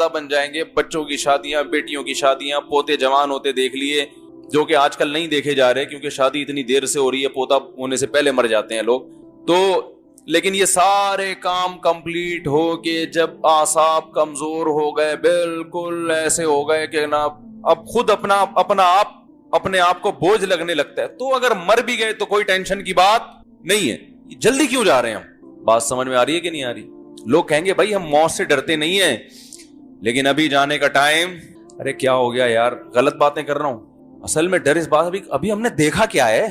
دادا بن جائیں گے, بچوں کی شادیاں, بیٹیوں کی شادیاں, پوتے جوان ہوتے دیکھ لیے, جو کہ آج کل نہیں دیکھے جا رہے کیونکہ شادی اتنی دیر سے ہو رہی ہے, پوتا ہونے سے پہلے مر جاتے ہیں لوگ. تو لیکن یہ سارے کام کمپلیٹ ہو کے جب اعصاب کمزور ہو گئے, بالکل ایسے ہو گئے کہ نا اب خود اپنے آپ کو بوجھ لگنے لگتا ہے, تو اگر مر بھی گئے تو کوئی ٹینشن کی بات نہیں ہے. جلدی کیوں جا رہے ہیں ہم؟ بات سمجھ میں آ رہی ہے کہ نہیں آ رہی؟ لوگ کہیں گے بھائی ہم موت سے ڈرتے نہیں ہیں, لیکن ابھی جانے کا ٹائم. ارے کیا ہو گیا یار, غلط باتیں کر رہا ہوں. اصل میں ڈر اس بات ابھی ہم نے دیکھا کیا ہے,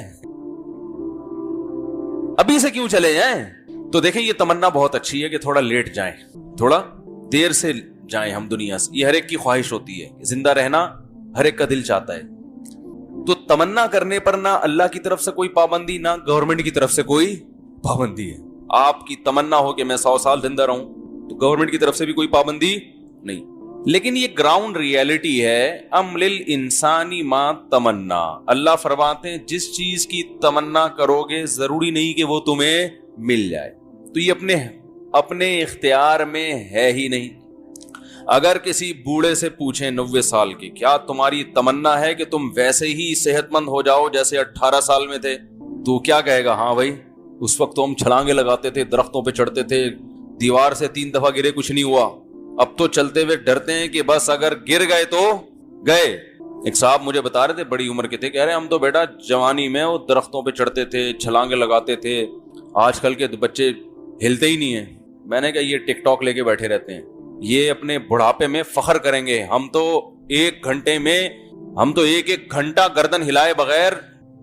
ابھی سے کیوں چلے جائیں؟ تو دیکھیں یہ تمنا بہت اچھی ہے کہ تھوڑا لیٹ جائیں, تھوڑا دیر سے جائیں ہم دنیا سے. یہ ہر ایک کی خواہش ہوتی ہے, زندہ رہنا ہر ایک کا دل چاہتا ہے. تو تمنا کرنے پر نہ اللہ کی طرف سے کوئی پابندی, نہ گورنمنٹ کی طرف سے کوئی پابندی ہے. آپ کی تمنا ہو کہ میں 100 سال زندہ رہوں تو گورنمنٹ کی طرف سے بھی کوئی پابندی نہیں. لیکن یہ گراؤنڈ ریئلٹی ہے. ام للانسانی ما تمنا, اللہ فرماتے ہیں جس چیز کی تمنا کرو گے ضروری نہیں کہ وہ تمہیں مل جائے. تو یہ اپنے اختیار میں ہے ہی نہیں. اگر کسی بوڑھے سے پوچھیں 90 سال کے, کیا تمہاری تمنا ہے کہ تم ویسے ہی صحت مند ہو جاؤ جیسے 18 سال میں تھے, تو کیا کہے گا؟ ہاں بھائی, اس وقت تو ہم چھلانگے لگاتے تھے, درختوں پہ چڑھتے تھے, دیوار سے 3 دفعہ گرے کچھ نہیں ہوا. اب تو چلتے ہوئے ڈرتے ہیں کہ بس اگر گر گئے تو گئے. ایک صاحب مجھے بتا رہے تھے, بڑی عمر کے تھے, کہہ رہے ہم تو بیٹا جوانی میں وہ درختوں پہ چڑھتے تھے, چھلانگے لگاتے تھے, آج کل کے بچے ہلتے ہی نہیں ہیں. میں نے کہا یہ ٹک ٹاک لے کے بیٹھے رہتے ہیں, یہ اپنے بڑھاپے میں فخر کریں گے. ہم تو ایک گھنٹہ گردن ہلائے بغیر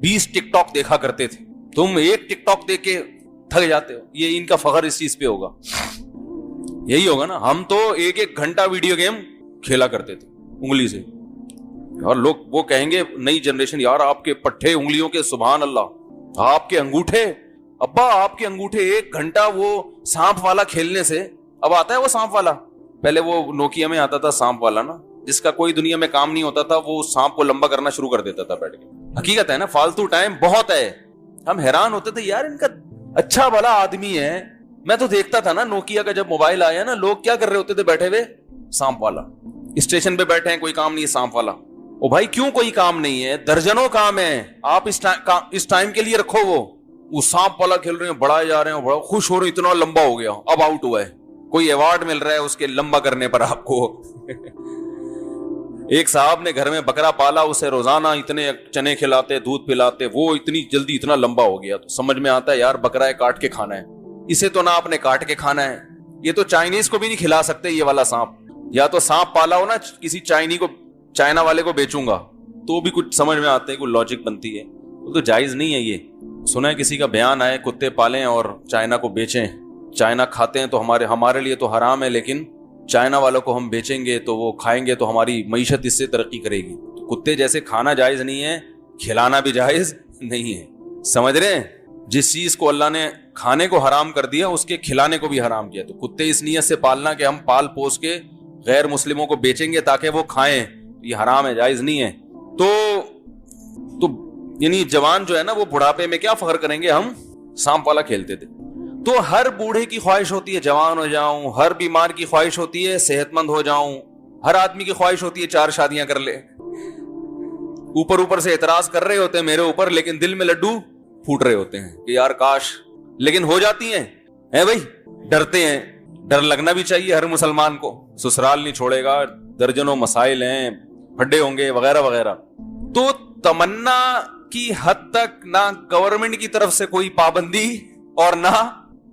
20 ٹک ٹاک دیکھا کرتے تھے. تم ایک ٹک ٹاک دیکھ کے تھک جاتے ہو. یہ ان کا فخر اس چیز پہ ہوگا, یہی ہوگا نا. ہم تو ایک گھنٹہ ویڈیو گیم کھیلا کرتے تھے انگلی سے, اور لوگ وہ کہیں گے نئی جنریشن, یار آپ کے پٹھے انگلیوں کے سبحان اللہ, آپ کے انگوٹھے, ابا آپ کے انگوٹھے 1 گھنٹہ وہ سانپ والا کھیلنے سے. اب آتا ہے وہ سانپ والا, پہلے وہ نوکیا میں آتا تھا سانپ والا نا, جس کا کوئی دنیا میں کام نہیں ہوتا تھا, وہ سانپ کو لمبا کرنا شروع کر دیتا تھا بیٹھ کے. حقیقت ہے نا, فالتو ٹائم بہت ہے. ہم حیران ہوتے تھے یار ان کا اچھا بھلا آدمی ہے. میں تو دیکھتا تھا نا نوکیا کا جب موبائل آیا نا, لوگ کیا کر رہے ہوتے تھے بیٹھے ہوئے, سانپ والا. اسٹیشن پہ بیٹھے ہیں, کوئی کام نہیں ہے, سانپ والا. او بھائی کیوں کوئی کام نہیں ہے؟ درجنوں کام ہے, آپ اس ٹائم کے لیے رکھو. وہ سانپ والا کھیل رہے ہیں, بڑھائے جا رہے ہیں, بڑا خوش ہو رہے ہیں, اتنا لمبا ہو گیا, اب آؤٹ ہوا ہے, کوئی ایوارڈ مل رہا ہے اس کے لمبا کرنے پر آپ کو. ایک صاحب نے گھر میں بکرا پالا, اسے روزانہ اتنے چنے کھلاتے, دودھ پلاتے, وہ اتنی جلدی اتنا لمبا ہو گیا. تو سمجھ میں آتا ہے یار بکرا ہے کاٹ کے کھانا ہے, اسے تو نہ آپ نے کاٹ کے کھانا ہے. یہ تو چائنیز کو بھی نہیں کھلا سکتے یہ والا سانپ. یا تو سانپ پالا ہو نا کسی چائنا والے کو بیچوں گا تو بھی کچھ سمجھ میں آتے ہیں, کوئی لاجک بنتی ہے. وہ تو جائز نہیں ہے. یہ سنا ہے کسی کا بیان آئے, کتے پالیں اور چائنا کو بیچیں. چائنا کھاتے ہیں تو ہمارے لیے تو حرام ہے, لیکن چائنا والوں کو ہم بیچیں گے تو وہ کھائیں گے تو ہماری معیشت اس سے ترقی کرے گی. تو کتے جیسے کھانا جائز نہیں ہے, کھلانا بھی جائز نہیں ہے. سمجھ رہے ہیں؟ جس چیز کو اللہ نے کھانے کو حرام کر دیا اس کے کھلانے کو بھی حرام کیا. تو کتے اس نیت سے پالنا کہ ہم پال پوس کے غیر مسلموں کو بیچیں گے تاکہ وہ کھائیں, یہ حرام ہے, جائز نہیں ہے. تو یعنی جوان جو ہے نا وہ بڑھاپے میں کیا فخر کریں گے, ہم سانپ والا کھیلتے تھے. تو ہر بوڑھے کی خواہش ہوتی ہے جوان ہو جاؤں, ہر بیمار کی خواہش ہوتی ہے صحت مند ہو جاؤں, ہر آدمی کی خواہش ہوتی ہے 4 شادیاں کر لے. اوپر سے اعتراض کر رہے ہوتے ہیں میرے اوپر, لیکن دل میں لڈو پھوٹ رہے ہوتے ہیں کہ یار کاش, لیکن ہو جاتی ہیں. بھائی ڈرتے ہیں, ڈر لگنا بھی چاہیے ہر مسلمان کو. سسرال نہیں چھوڑے گا, درجنوں مسائل ہیں, پھڈے ہوں گے وغیرہ وغیرہ. تو تمنا کی حد تک نہ گورنمنٹ کی طرف سے کوئی پابندی اور نہ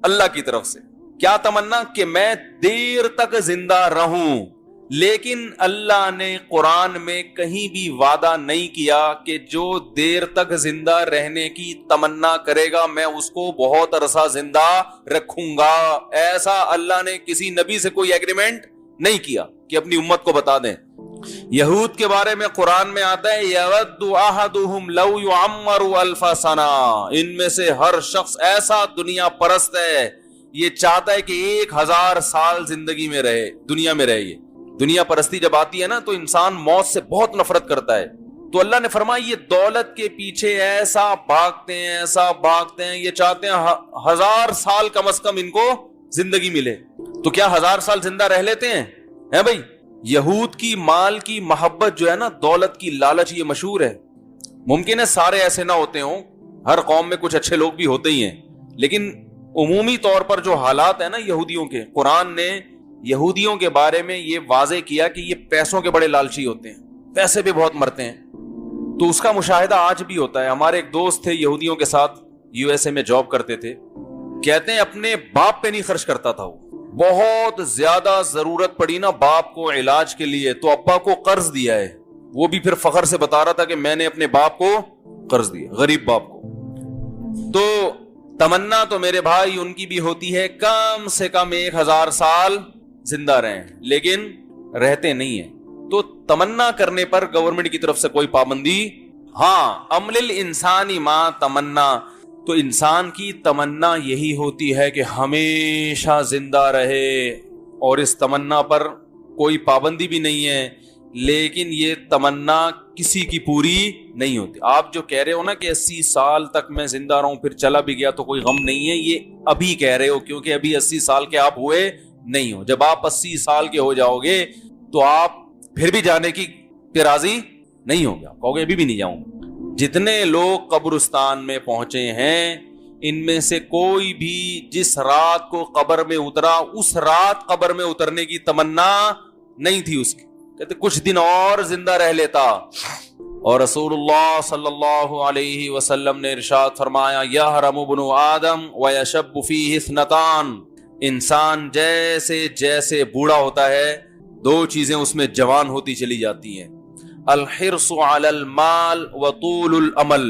اللہ کی طرف سے. کیا تمنا کہ میں دیر تک زندہ رہوں, لیکن اللہ نے قرآن میں کہیں بھی وعدہ نہیں کیا کہ جو دیر تک زندہ رہنے کی تمنا کرے گا میں اس کو بہت عرصہ زندہ رکھوں گا. ایسا اللہ نے کسی نبی سے کوئی ایگریمنٹ نہیں کیا کہ اپنی امت کو بتا دیں. یہود کے بارے میں قرآن میں آتا ہے یود احدہم لو یعمر الف سنہ, ان میں سے ہر شخص ایسا دنیا پرست ہے, یہ چاہتا ہے کہ 1000 سال زندگی میں رہے, دنیا میں رہے. یہ دنیا پرستی جب آتی ہے نا تو انسان موت سے بہت نفرت کرتا ہے. تو اللہ نے فرمایا یہ دولت کے پیچھے ایسا بھاگتے ہیں, یہ چاہتے ہیں 1000 سال کم از کم ان کو زندگی ملے. تو کیا 1000 سال زندہ رہ لیتے ہیں بھائی؟ یہود کی مال کی محبت جو ہے نا، دولت کی لالچ، یہ مشہور ہے. ممکن ہے سارے ایسے نہ ہوتے ہوں، ہر قوم میں کچھ اچھے لوگ بھی ہوتے ہی ہیں، لیکن عمومی طور پر جو حالات ہیں نا یہودیوں کے، قرآن نے یہودیوں کے بارے میں یہ واضح کیا کہ یہ پیسوں کے بڑے لالچی ہوتے ہیں، پیسے بھی بہت مرتے ہیں. تو اس کا مشاہدہ آج بھی ہوتا ہے. ہمارے ایک دوست تھے یہودیوں کے ساتھ USA میں جاب کرتے تھے، کہتے ہیں اپنے باپ پہ نہیں خرچ کرتا تھا وہ. بہت زیادہ ضرورت پڑی نا باپ کو علاج کے لیے تو ابا کو قرض دیا ہے. وہ بھی پھر فخر سے بتا رہا تھا کہ میں نے اپنے باپ کو قرض دیا، غریب باپ کو. تو تمنا تو میرے بھائی ان کی بھی ہوتی ہے کم سے کم 1000 سال زندہ رہیں، لیکن رہتے نہیں ہیں. تو تمنا کرنے پر گورنمنٹ کی طرف سے کوئی پابندی، ہاں عمل الانسانی ما تمنا، تو انسان کی تمنا یہی ہوتی ہے کہ ہمیشہ زندہ رہے، اور اس تمنا پر کوئی پابندی بھی نہیں ہے. لیکن یہ تمنا کسی کی پوری نہیں ہوتی. آپ جو کہہ رہے ہو نا کہ 80 سال تک میں زندہ رہوں پھر چلا بھی گیا تو کوئی غم نہیں ہے، یہ ابھی کہہ رہے ہو، کیونکہ ابھی 80 سال کے آپ ہوئے نہیں ہو. جب آپ 80 سال کے ہو جاؤ گے تو آپ پھر بھی جانے کی راضی نہیں ہوں گے، کہو گے ابھی بھی نہیں جاؤں گا. جتنے لوگ قبرستان میں پہنچے ہیں ان میں سے کوئی بھی جس رات کو قبر میں اترا اس رات قبر میں اترنے کی تمنا نہیں تھی اس کی، کہتے کچھ دن اور زندہ رہ لیتا. اور رسول اللہ صلی اللہ علیہ وسلم نے ارشاد فرمایا یحرم ابن آدم ویشب فیہ اثنتان، انسان جیسے جیسے بوڑھا ہوتا ہے دو چیزیں اس میں جوان ہوتی چلی جاتی ہیں، الحرص علی المال وطول الامل،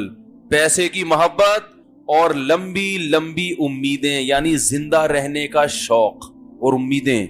پیسے کی محبت اور لمبی لمبی امیدیں، یعنی زندہ رہنے کا شوق اور امیدیں.